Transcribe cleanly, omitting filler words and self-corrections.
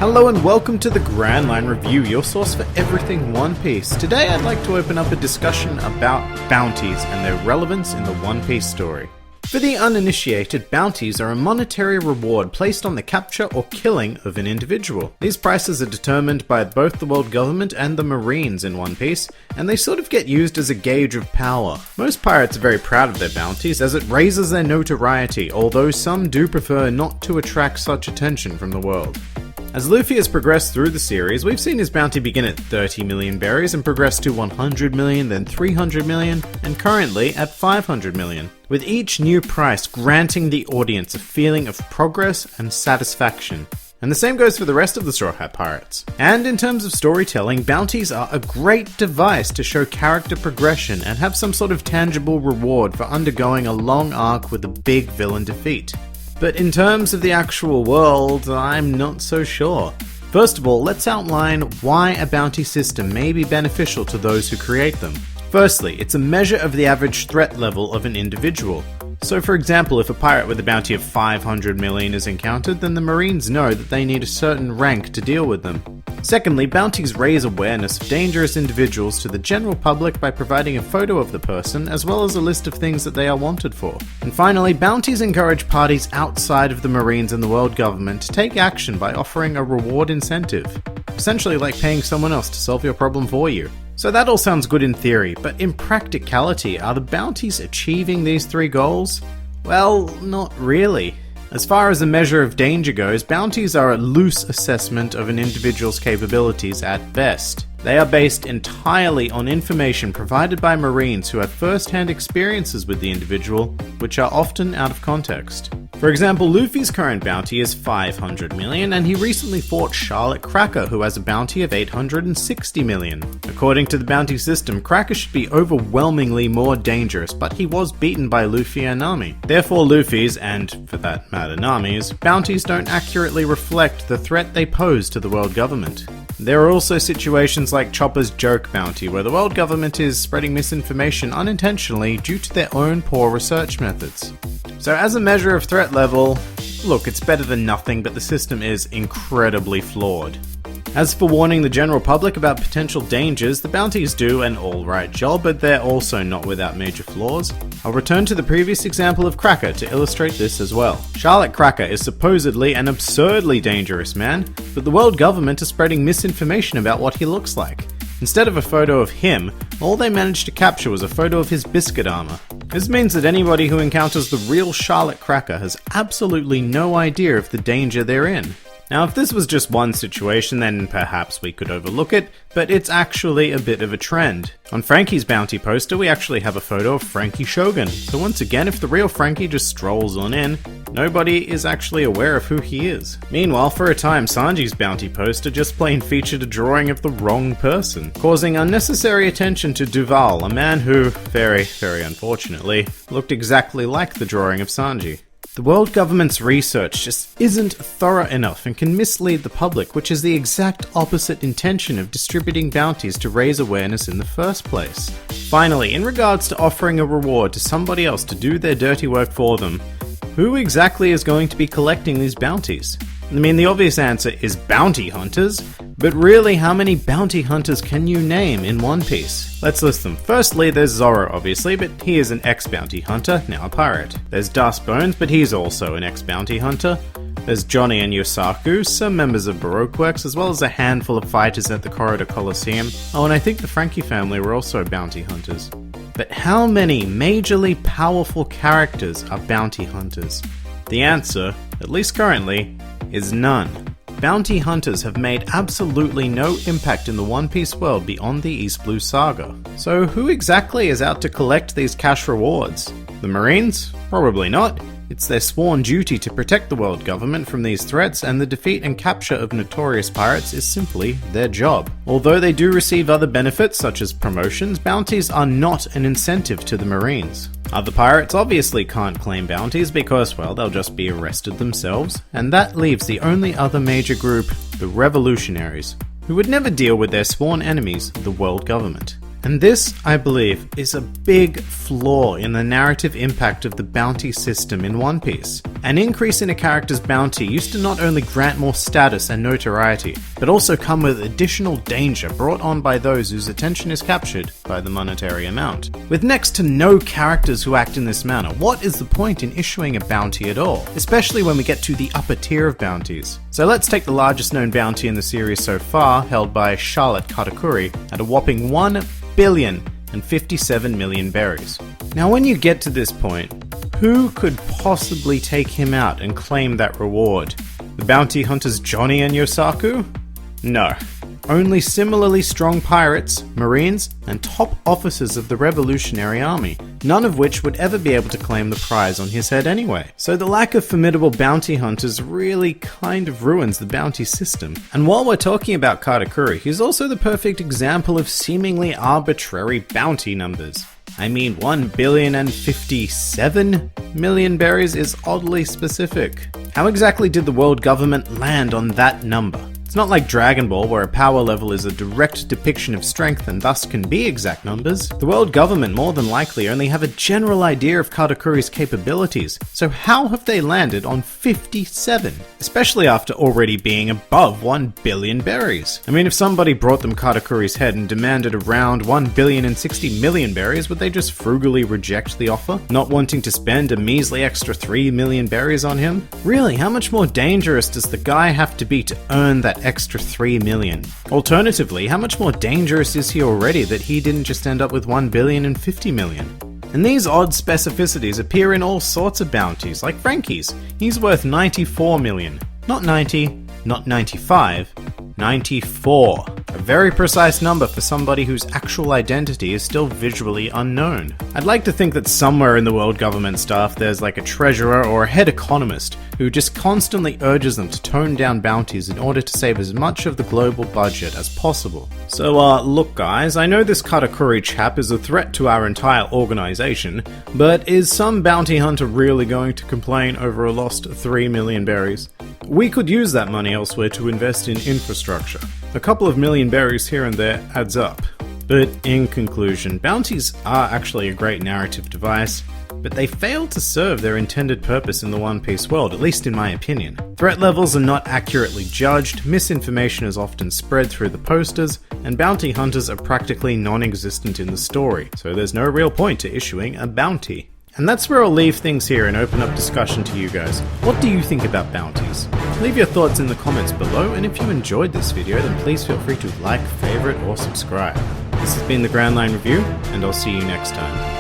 Hello and welcome to the Grand Line Review, your source for everything One Piece. Today I'd like to open up a discussion about bounties and their relevance in the One Piece story. For the uninitiated, bounties are a monetary reward placed on the capture or killing of an individual. These prices are determined by both the world government and the Marines in One Piece, and they sort of get used as a gauge of power. Most pirates are very proud of their bounties as it raises their notoriety, although some do prefer not to attract such attention from the world. As Luffy has progressed through the series, we've seen his bounty begin at 30 million berries and progress to 100 million, then 300 million, and currently at 500 million, with each new price granting the audience a feeling of progress and satisfaction. And the same goes for the rest of the Straw Hat Pirates. And in terms of storytelling, bounties are a great device to show character progression and have some sort of tangible reward for undergoing a long arc with a big villain defeat. But in terms of the actual world, I'm not so sure. First of all, let's outline why a bounty system may be beneficial to those who create them. Firstly, it's a measure of the average threat level of an individual. So for example, if a pirate with a bounty of 500 million is encountered, then the Marines know that they need a certain rank to deal with them. Secondly, bounties raise awareness of dangerous individuals to the general public by providing a photo of the person, as well as a list of things that they are wanted for. And finally, bounties encourage parties outside of the Marines and the world government to take action by offering a reward incentive. Essentially like paying someone else to solve your problem for you. So that all sounds good in theory, but in practicality, are the bounties achieving these three goals? Well, not really. As far as a measure of danger goes, bounties are a loose assessment of an individual's capabilities at best. They are based entirely on information provided by Marines who have first-hand experiences with the individual, which are often out of context. For example, Luffy's current bounty is 500 million, and he recently fought Charlotte Cracker, who has a bounty of 860 million. According to the bounty system, Cracker should be overwhelmingly more dangerous, but he was beaten by Luffy and Nami. Therefore, Luffy's, and for that matter Nami's, bounties don't accurately reflect the threat they pose to the world government. There are also situations like Chopper's joke bounty, where the world government is spreading misinformation unintentionally due to their own poor research methods. So as a measure of threat level, look, it's better than nothing, but the system is incredibly flawed. As for warning the general public about potential dangers, the bounties do an alright job, but they're also not without major flaws. I'll return to the previous example of Cracker to illustrate this as well. Charlotte Cracker is supposedly an absurdly dangerous man, but the world government is spreading misinformation about what he looks like. Instead of a photo of him, all they managed to capture was a photo of his biscuit armor. This means that anybody who encounters the real Charlotte Cracker has absolutely no idea of the danger they're in. Now, if this was just one situation, then perhaps we could overlook it, but it's actually a bit of a trend. On Frankie's bounty poster, we actually have a photo of Frankie Shogun. So once again, if the real Frankie just strolls on in, nobody is actually aware of who he is. Meanwhile, for a time, Sanji's bounty poster just plain featured a drawing of the wrong person, causing unnecessary attention to Duval, a man who, very unfortunately, looked exactly like the drawing of Sanji. The world government's research just isn't thorough enough and can mislead the public, which is the exact opposite intention of distributing bounties to raise awareness in the first place. Finally, in regards to offering a reward to somebody else to do their dirty work for them, who exactly is going to be collecting these bounties? I mean, the obvious answer is bounty hunters, but really, how many bounty hunters can you name in One Piece? Let's list them. Firstly, there's Zoro, obviously, but he is an ex-bounty hunter, now a pirate. There's Dust Bones, but he's also an ex-bounty hunter. There's Johnny and Yosaku, some members of Baroque Works, as well as a handful of fighters at the Corridor Coliseum. Oh, and I think the Frankie family were also bounty hunters. But how many majorly powerful characters are bounty hunters? The answer, at least currently, is none. Bounty hunters have made absolutely no impact in the One Piece world beyond the East Blue Saga. So who exactly is out to collect these cash rewards? The Marines? Probably not. It's their sworn duty to protect the world government from these threats, and the defeat and capture of notorious pirates is simply their job. Although they do receive other benefits such as promotions, bounties are not an incentive to the Marines. Other pirates obviously can't claim bounties because, well, they'll just be arrested themselves, and that leaves the only other major group, the revolutionaries, who would never deal with their sworn enemies, the world government. And this, I believe, is a big flaw in the narrative impact of the bounty system in One Piece. An increase in a character's bounty used to not only grant more status and notoriety, but also come with additional danger brought on by those whose attention is captured by the monetary amount. With next to no characters who act in this manner, what is the point in issuing a bounty at all? Especially when we get to the upper tier of bounties. So let's take the largest known bounty in the series so far, held by Charlotte Katakuri, at a whopping 1,057,000,000 berries. Now when you get to this point, who could possibly take him out and claim that reward? The bounty hunters Johnny and Yosaku? No. Only similarly strong pirates, marines, and top officers of the Revolutionary Army, none of which would ever be able to claim the prize on his head anyway. So the lack of formidable bounty hunters really kind of ruins the bounty system. And while we're talking about Katakuri, he's also the perfect example of seemingly arbitrary bounty numbers. I mean, 1,057,000,000 berries is oddly specific. How exactly did the world government land on that number? It's not like Dragon Ball, where a power level is a direct depiction of strength and thus can be exact numbers. The world government more than likely only have a general idea of Katakuri's capabilities, so how have they landed on 57? Especially after already being above 1 billion berries. I mean, if somebody brought them Katakuri's head and demanded around 1,060,000,000 berries, would they just frugally reject the offer, not wanting to spend a measly extra 3 million berries on him? Really, how much more dangerous does the guy have to be to earn that extra 3 million? Alternatively, how much more dangerous is he already that he didn't just end up with 1,050,000,000? And these odd specificities appear in all sorts of bounties, like Frankie's. He's worth 94 million. Not 90, not 95, 94. A very precise number for somebody whose actual identity is still visually unknown. I'd like to think that somewhere in the world government staff there's like a treasurer or a head economist who just constantly urges them to tone down bounties in order to save as much of the global budget as possible. So look guys, I know this Katakuri chap is a threat to our entire organization, but is some bounty hunter really going to complain over a lost 3 million berries? We could use that money elsewhere to invest in infrastructure. A couple of million berries here and there adds up. But in conclusion, bounties are actually a great narrative device, but they fail to serve their intended purpose in the One Piece world, at least in my opinion. Threat levels are not accurately judged, misinformation is often spread through the posters, and bounty hunters are practically non-existent in the story, so there's no real point to issuing a bounty. And that's where I'll leave things here and open up discussion to you guys. What do you think about bounties? Leave your thoughts in the comments below, and if you enjoyed this video, then please feel free to like, favorite, or subscribe. This has been the Grand Line Review, and I'll see you next time.